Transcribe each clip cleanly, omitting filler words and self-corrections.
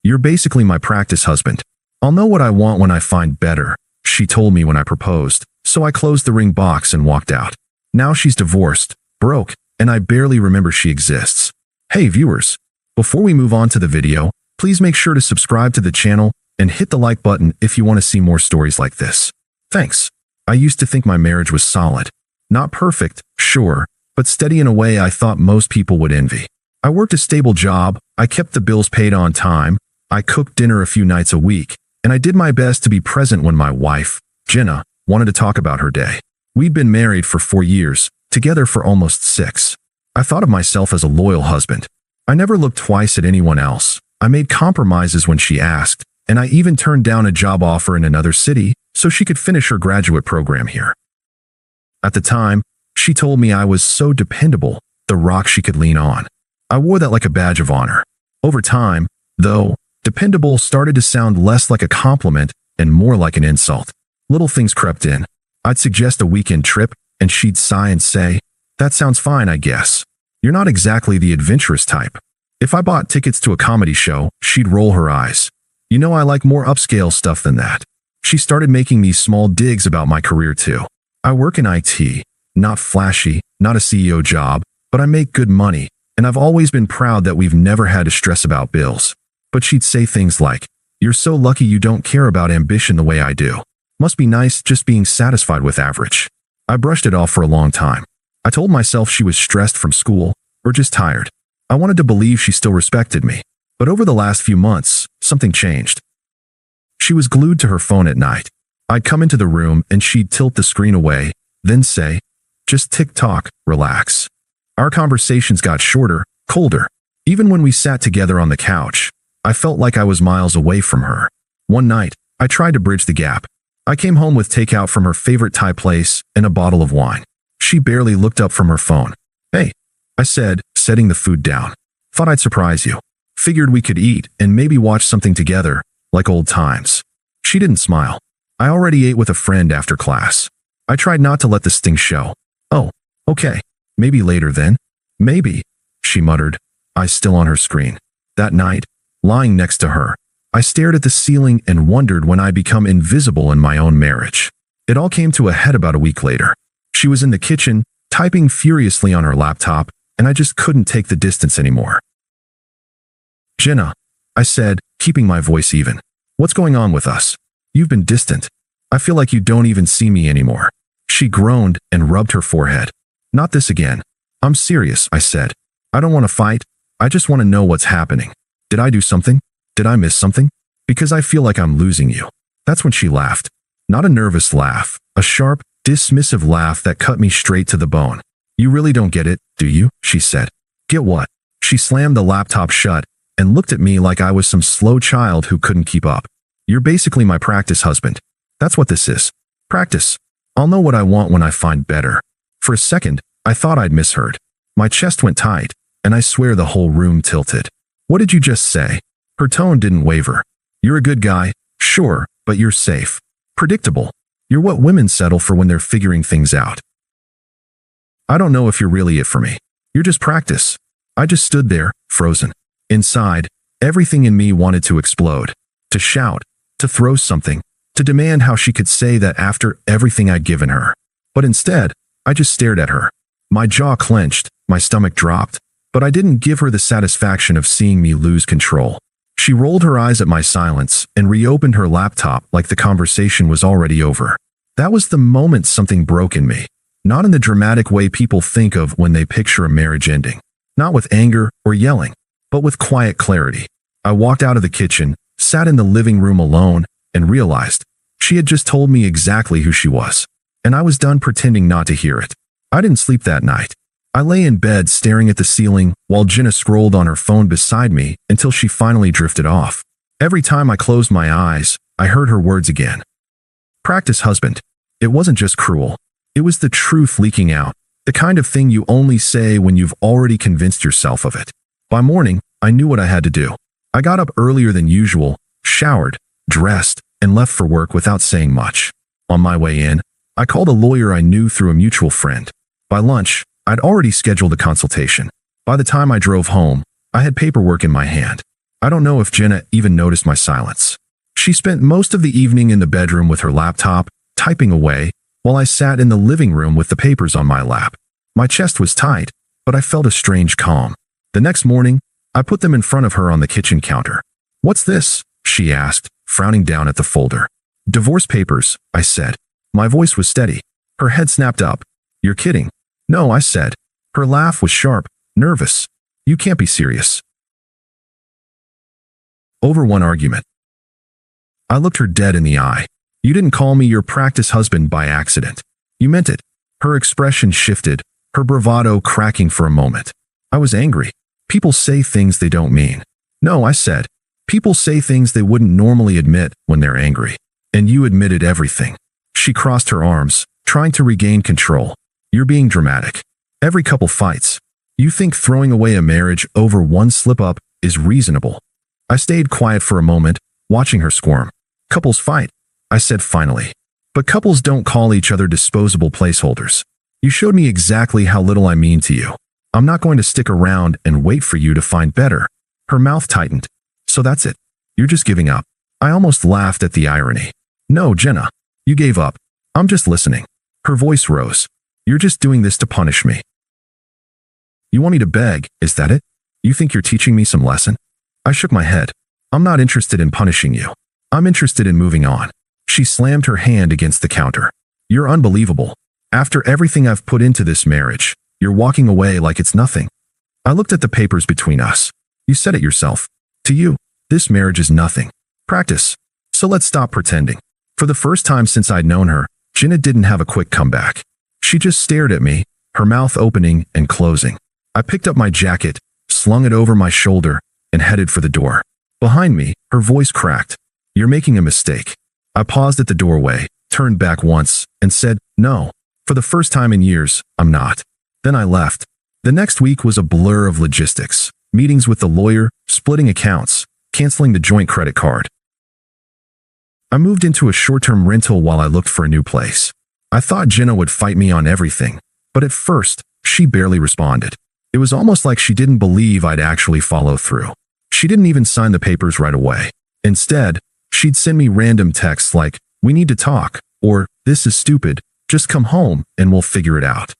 You're basically my practice husband. I'll know what I want when I find better, she told me when I proposed, so I closed the ring box and walked out. Now she's divorced, broke, and I barely remember she exists. Hey viewers, before we move on to the video, please make sure to subscribe to the channel and hit the like button if you want to see more stories like this. Thanks. I used to think my marriage was solid. Not perfect, sure, but steady in a way I thought most people would envy. I worked a stable job, I kept the bills paid on time, I cooked dinner a few nights a week, and I did my best to be present when my wife, Jenna, wanted to talk about her day. We'd been married for 4 years, together for almost 6. I thought of myself as a loyal husband. I never looked twice at anyone else. I made compromises when she asked, and I even turned down a job offer in another city so she could finish her graduate program here. At the time, she told me I was so dependable, the rock she could lean on. I wore that like a badge of honor. Over time, though, dependable started to sound less like a compliment and more like an insult. Little things crept in. I'd suggest a weekend trip, and she'd sigh and say, "That sounds fine, I guess. You're not exactly the adventurous type." If I bought tickets to a comedy show, she'd roll her eyes. "You know I like more upscale stuff than that." She started making these small digs about my career too. I work in IT, not flashy, not a CEO job, but I make good money, and I've always been proud that we've never had to stress about bills. But she'd say things like, "You're so lucky you don't care about ambition the way I do. Must be nice just being satisfied with average." I brushed it off for a long time. I told myself she was stressed from school or just tired. I wanted to believe she still respected me. But over the last few months, something changed. She was glued to her phone at night. I'd come into the room and she'd tilt the screen away, then say, "Just tick-tock, relax." Our conversations got shorter, colder. Even when we sat together on the couch, I felt like I was miles away from her. One night, I tried to bridge the gap. I came home with takeout from her favorite Thai place and a bottle of wine. She barely looked up from her phone. "Hey," I said, setting the food down. "Thought I'd surprise you. Figured we could eat and maybe watch something together, like old times." She didn't smile. I already ate with a friend after class. I tried not to let the sting show. "Oh, okay. Maybe later then." "Maybe," she muttered, eyes still on her screen. That night, lying next to her, I stared at the ceiling and wondered when I'd become invisible in my own marriage. It all came to a head about a week later. She was in the kitchen, typing furiously on her laptop, and I just couldn't take the distance anymore. "Jenna," I said, keeping my voice even. "What's going on with us? You've been distant. I feel like you don't even see me anymore." She groaned and rubbed her forehead. "Not this again." "I'm serious," I said. "I don't want to fight. I just want to know what's happening. Did I do something? Did I miss something? Because I feel like I'm losing you." That's when she laughed. Not a nervous laugh, a sharp, dismissive laugh that cut me straight to the bone. "You really don't get it, do you?" she said. "Get what?" She slammed the laptop shut and looked at me like I was some slow child who couldn't keep up. "You're basically my practice husband. That's what this is. Practice. I'll know what I want when I find better." For a second, I thought I'd misheard. My chest went tight, and I swear the whole room tilted. "What did you just say?" Her tone didn't waver. "You're a good guy, sure, but you're safe. Predictable. You're what women settle for when they're figuring things out. I don't know if you're really it for me. You're just practice." I just stood there, frozen. Inside, everything in me wanted to explode. To shout, to throw something, to demand how she could say that after everything I'd given her. But instead, I just stared at her. My jaw clenched, my stomach dropped, but I didn't give her the satisfaction of seeing me lose control. She rolled her eyes at my silence and reopened her laptop like the conversation was already over. That was the moment something broke in me. Not in the dramatic way people think of when they picture a marriage ending. Not with anger or yelling, but with quiet clarity. I walked out of the kitchen, sat in the living room alone, and realized she had just told me exactly who she was. And I was done pretending not to hear it. I didn't sleep that night. I lay in bed staring at the ceiling while Jenna scrolled on her phone beside me until she finally drifted off. Every time I closed my eyes, I heard her words again. Practice husband. It wasn't just cruel. It was the truth leaking out, the kind of thing you only say when you've already convinced yourself of it. By morning, I knew what I had to do. I got up earlier than usual, showered, dressed, and left for work without saying much. On my way in, I called a lawyer I knew through a mutual friend. By lunch, I'd already scheduled a consultation. By the time I drove home, I had paperwork in my hand. I don't know if Jenna even noticed my silence. She spent most of the evening in the bedroom with her laptop, typing away, while I sat in the living room with the papers on my lap. My chest was tight, but I felt a strange calm. The next morning, I put them in front of her on the kitchen counter. "What's this?" she asked, frowning down at the folder. "Divorce papers," I said. My voice was steady. Her head snapped up. "You're kidding." "No," I said. Her laugh was sharp, nervous. "You can't be serious." Over one argument. I looked her dead in the eye. "You didn't call me your practice husband by accident. You meant it." Her expression shifted, her bravado cracking for a moment. I was angry. People say things they don't mean. "No," I said. "People say things they wouldn't normally admit when they're angry. And you admitted everything." She crossed her arms, trying to regain control. "You're being dramatic. Every couple fights. You think throwing away a marriage over one slip-up is reasonable." I stayed quiet for a moment, watching her squirm. "Couples fight," I said finally. "But couples don't call each other disposable placeholders. You showed me exactly how little I mean to you. I'm not going to stick around and wait for you to find better." Her mouth tightened. "So that's it. You're just giving up." I almost laughed at the irony. "No, Jenna. You gave up. I'm just listening." Her voice rose. "You're just doing this to punish me. You want me to beg, is that it? You think you're teaching me some lesson?" I shook my head. "I'm not interested in punishing you. I'm interested in moving on." She slammed her hand against the counter. "You're unbelievable. After everything I've put into this marriage, you're walking away like it's nothing." I looked at the papers between us. "You said it yourself. To you, this marriage is nothing. Practice. So let's stop pretending." For the first time since I'd known her, Jenna didn't have a quick comeback. She just stared at me, her mouth opening and closing. I picked up my jacket, slung it over my shoulder, and headed for the door. Behind me, her voice cracked. "You're making a mistake." I paused at the doorway, turned back once, and said, "No. For the first time in years, I'm not." Then I left. The next week was a blur of logistics. Meetings with the lawyer, splitting accounts, canceling the joint credit card. I moved into a short-term rental while I looked for a new place. I thought Jenna would fight me on everything, but at first, she barely responded. It was almost like she didn't believe I'd actually follow through. She didn't even sign the papers right away. Instead, she'd send me random texts like, "We need to talk," or "This is stupid, just come home and we'll figure it out."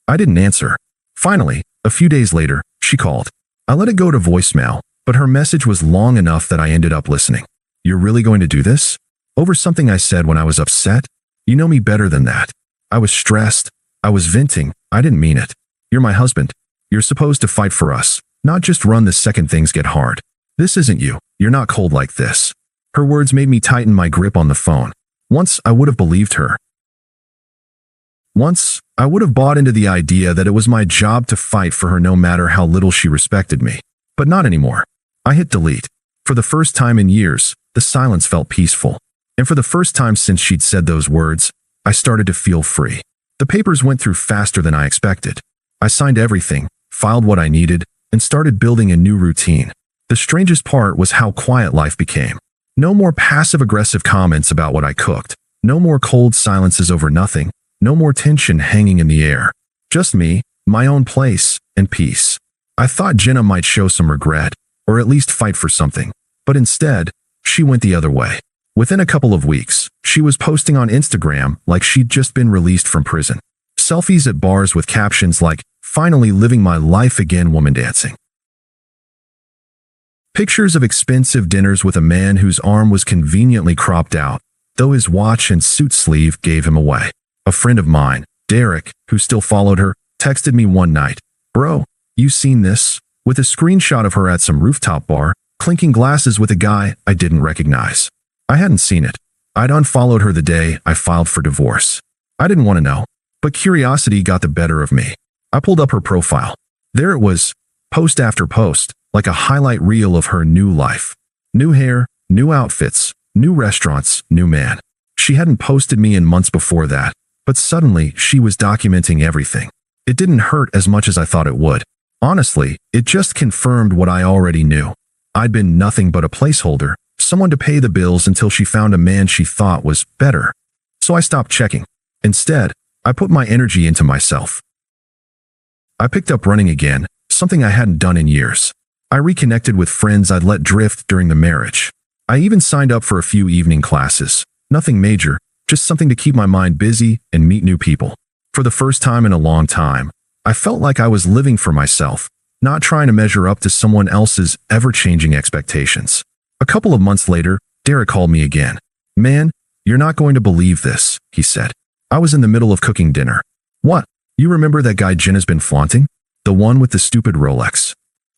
I didn't answer. Finally, a few days later, she called. I let it go to voicemail, but her message was long enough that I ended up listening. "You're really going to do this? Over something I said when I was upset? You know me better than that." I was stressed. I was venting. I didn't mean it. "You're my husband. You're supposed to fight for us, not just run the second things get hard. This isn't you. You're not cold like this." Her words made me tighten my grip on the phone. Once I would have believed her. Once I would have bought into the idea that it was my job to fight for her no matter how little she respected me. But not anymore. I hit delete. For the first time in years, the silence felt peaceful. And for the first time since she'd said those words, I started to feel free. The papers went through faster than I expected. I signed everything, filed what I needed, and started building a new routine. The strangest part was how quiet life became. No more passive-aggressive comments about what I cooked. No more cold silences over nothing. No more tension hanging in the air. Just me, my own place, and peace. I thought Jenna might show some regret, or at least fight for something. But instead, she went the other way. Within a couple of weeks, she was posting on Instagram like she'd just been released from prison. Selfies at bars with captions like, "Finally living my life again, woman dancing." Pictures of expensive dinners with a man whose arm was conveniently cropped out, though his watch and suit sleeve gave him away. A friend of mine, Derek, who still followed her, texted me one night, "Bro, you seen this?" with a screenshot of her at some rooftop bar, clinking glasses with a guy I didn't recognize. I hadn't seen it. I'd unfollowed her the day I filed for divorce. I didn't want to know, but curiosity got the better of me. I pulled up her profile. There it was, post after post, like a highlight reel of her new life. New hair, new outfits, new restaurants, new man. She hadn't posted me in months before that, but suddenly she was documenting everything. It didn't hurt as much as I thought it would. Honestly, it just confirmed what I already knew. I'd been nothing but a placeholder, someone to pay the bills until she found a man she thought was better. So I stopped checking. Instead, I put my energy into myself. I picked up running again, something I hadn't done in years. I reconnected with friends I'd let drift during the marriage. I even signed up for a few evening classes. Nothing major, just something to keep my mind busy and meet new people. For the first time in a long time, I felt like I was living for myself, not trying to measure up to someone else's ever-changing expectations. A couple of months later, Derek called me again. "Man, you're not going to believe this," he said. I was in the middle of cooking dinner. "What? You remember that guy Jenna's been flaunting? The one with the stupid Rolex?"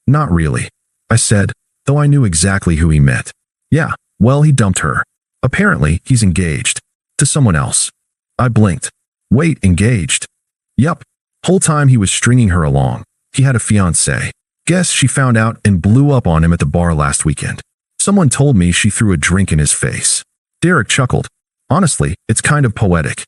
"Not really," I said, though I knew exactly who he meant. "Yeah, well, he dumped her. Apparently, he's engaged. To someone else." I blinked. "Wait, engaged?" "Yup. Whole time he was stringing her along. He had a fiancée. Guess she found out and blew up on him at the bar last weekend. Someone told me she threw a drink in his face." Derek chuckled. "Honestly, it's kind of poetic."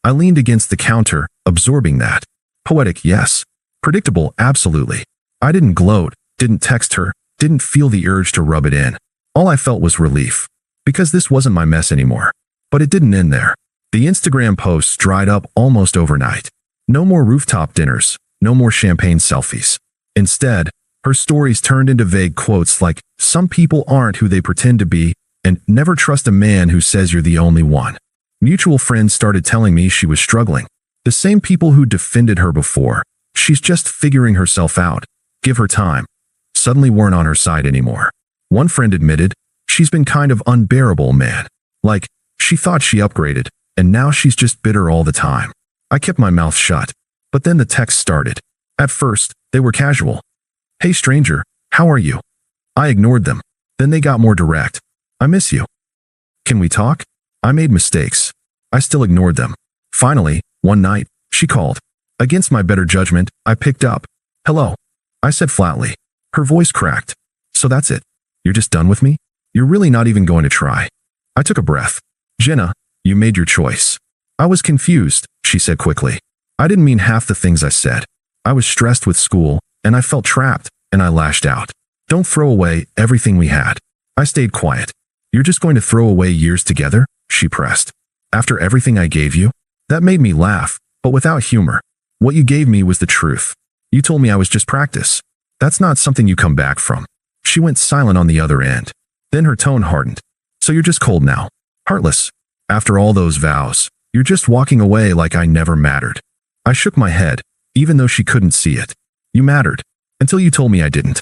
I leaned against the counter, absorbing that. Poetic, yes. Predictable, absolutely. I didn't gloat, didn't text her, didn't feel the urge to rub it in. All I felt was relief. Because this wasn't my mess anymore. But it didn't end there. The Instagram posts dried up almost overnight. No more rooftop dinners, no more champagne selfies. Instead, her stories turned into vague quotes like, "Some people aren't who they pretend to be," and "Never trust a man who says you're the only one." Mutual friends started telling me she was struggling. The same people who defended her before. "She's just figuring herself out. Give her time." Suddenly weren't on her side anymore. One friend admitted, "She's been kind of unbearable, man. Like, she thought she upgraded, and now she's just bitter all the time." I kept my mouth shut. But then the texts started. At first, they were casual. "Hey stranger, how are you?" I ignored them. Then they got more direct. "I miss you. Can we talk?" I made mistakes. I still ignored them. Finally, one night, she called. Against my better judgment, I picked up. "Hello," I said flatly. Her voice cracked. "So that's it? You're just done with me? You're really not even going to try?" I took a breath. "Jenna, you made your choice." I was confused, she said quickly. I didn't mean half the things I said. I was stressed with school, and I felt trapped, and I lashed out. "Don't throw away everything we had." I stayed quiet. "You're just going to throw away years together?" she pressed. "After everything I gave you?" That made me laugh, but without humor. "What you gave me was the truth. You told me I was just practice. That's not something you come back from." She went silent on the other end. Then her tone hardened. "So you're just cold now? Heartless? After all those vows, you're just walking away like I never mattered?" I shook my head, even though she couldn't see it. "You mattered, until you told me I didn't."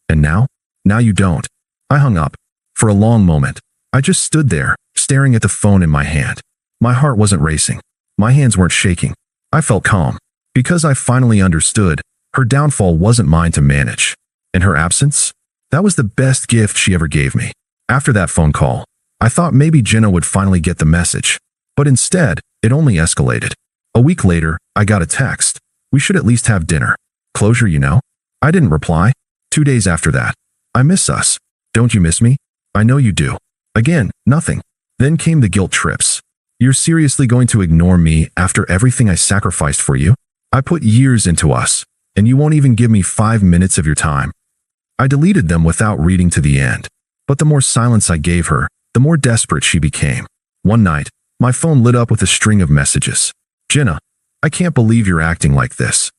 "And now? Now you don't." I hung up. For a long moment, I just stood there, staring at the phone in my hand. My heart wasn't racing. My hands weren't shaking. I felt calm. Because I finally understood, her downfall wasn't mine to manage. And her absence? That was the best gift she ever gave me. After that phone call, I thought maybe Jenna would finally get the message. But instead, it only escalated. A week later, I got a text. "We should at least have dinner. Closure, you know?" I didn't reply. 2 days after that, "I miss us. Don't you miss me?" "I know you do." Again, nothing. Then came the guilt trips. "You're seriously going to ignore me after everything I sacrificed for you? I put years into us, and you won't even give me 5 minutes of your time." I deleted them without reading to the end. But the more silence I gave her, the more desperate she became. One night, my phone lit up with a string of messages. "Jenna, I can't believe you're acting like this."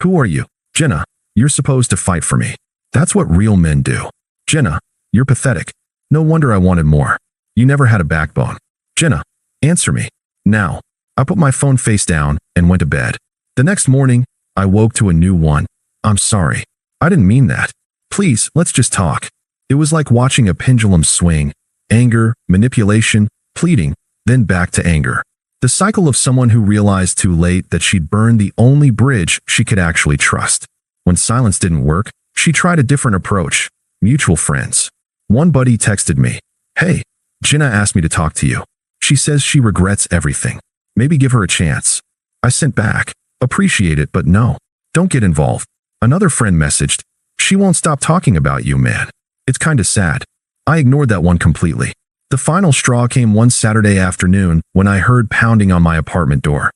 "Who are you?" "Jenna, you're supposed to fight for me. That's what real men do." "Jenna, you're pathetic. No wonder I wanted more. You never had a backbone." "Jenna, answer me. Now." I put my phone face down and went to bed. The next morning, I woke to a new one. "I'm sorry. I didn't mean that. Please, let's just talk." It was like watching a pendulum swing. Anger, manipulation, pleading, then back to anger. The cycle of someone who realized too late that she'd burned the only bridge she could actually trust. When silence didn't work, she tried a different approach. Mutual friends. One buddy texted me, "Hey, Jenna asked me to talk to you. She says she regrets everything. Maybe give her a chance." I sent back, "Appreciate it, but no. Don't get involved." Another friend messaged, "She won't stop talking about you, man. It's kinda sad." I ignored that one completely. The final straw came one Saturday afternoon when I heard pounding on my apartment door.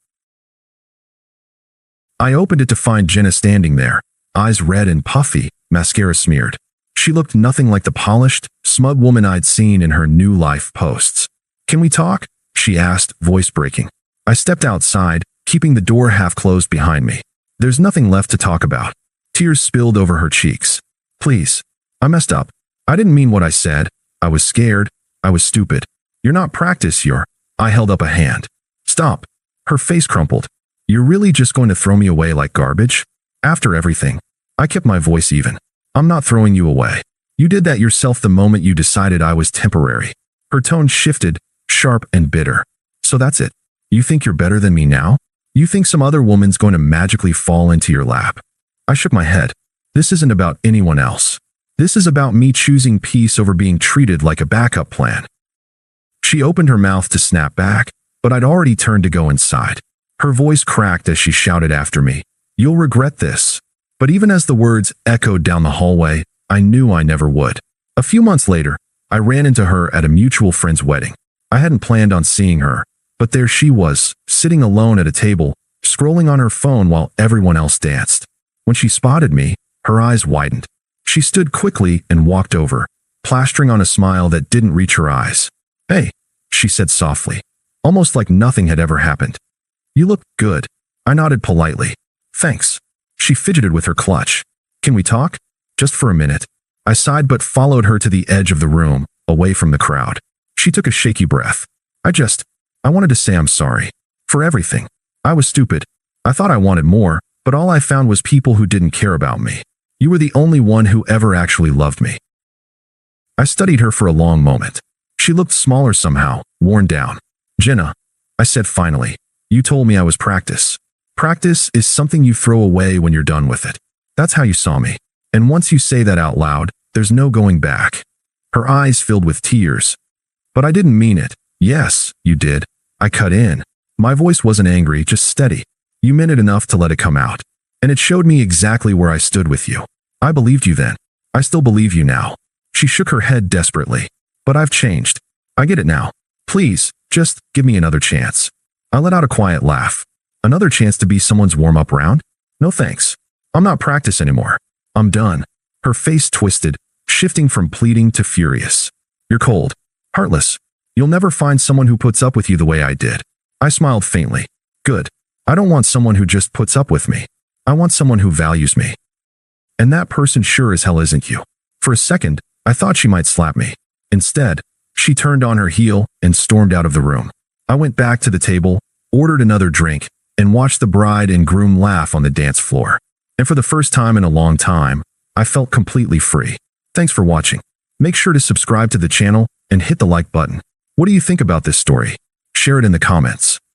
I opened it to find Jenna standing there, eyes red and puffy, mascara smeared. She looked nothing like the polished, smug woman I'd seen in her new life posts. "Can we talk?" she asked, voice breaking. I stepped outside, keeping the door half closed behind me. "There's nothing left to talk about. Tears spilled over her cheeks. Please. I messed up. I didn't mean what I said. I was scared. I was stupid. You're not practice, you're. I held up a hand. Stop. Her face crumpled. You're really just going to throw me away like garbage? After everything. I kept my voice even. I'm not throwing you away. You did that yourself the moment you decided I was temporary. Her tone shifted, sharp and bitter. So that's it. You think you're better than me now? You think some other woman's going to magically fall into your lap? I shook my head. This isn't about anyone else. This is about me choosing peace over being treated like a backup plan. She opened her mouth to snap back, but I'd already turned to go inside. Her voice cracked as she shouted after me, "You'll regret this." But even as the words echoed down the hallway, I knew I never would. A few months later, I ran into her at a mutual friend's wedding. I hadn't planned on seeing her, but there she was, sitting alone at a table, scrolling on her phone while everyone else danced. When she spotted me, her eyes widened. She stood quickly and walked over, plastering on a smile that didn't reach her eyes. "Hey," she said softly, almost like nothing had ever happened. "You look good." I nodded politely. "Thanks." She fidgeted with her clutch. "Can we talk? Just for a minute." I sighed but followed her to the edge of the room, away from the crowd. She took a shaky breath. I wanted to say I'm sorry. For everything. I was stupid. I thought I wanted more, but all I found was people who didn't care about me. You were the only one who ever actually loved me. I studied her for a long moment. She looked smaller somehow, worn down. "Jenna," I said finally, "you told me I was practice. Practice is something you throw away when you're done with it. That's how you saw me. And once you say that out loud, there's no going back." Her eyes filled with tears. "But I didn't mean it." "Yes, you did." I cut in. My voice wasn't angry, just steady. "You meant it enough to let it come out. And it showed me exactly where I stood with you. I believed you then. I still believe you now." She shook her head desperately. "But I've changed. I get it now. Please, just give me another chance." I let out a quiet laugh. "Another chance to be someone's warm-up round? No thanks. I'm not practice anymore. I'm done." Her face twisted, shifting from pleading to furious. "You're cold. Heartless. You'll never find someone who puts up with you the way I did." I smiled faintly. "Good. I don't want someone who just puts up with me. I want someone who values me. And that person sure as hell isn't you." For a second, I thought she might slap me. Instead, she turned on her heel and stormed out of the room. I went back to the table, ordered another drink, and watched the bride and groom laugh on the dance floor. And for the first time in a long time, I felt completely free. Thanks for watching. Make sure to subscribe to the channel and hit the like button. What do you think about this story? Share it in the comments.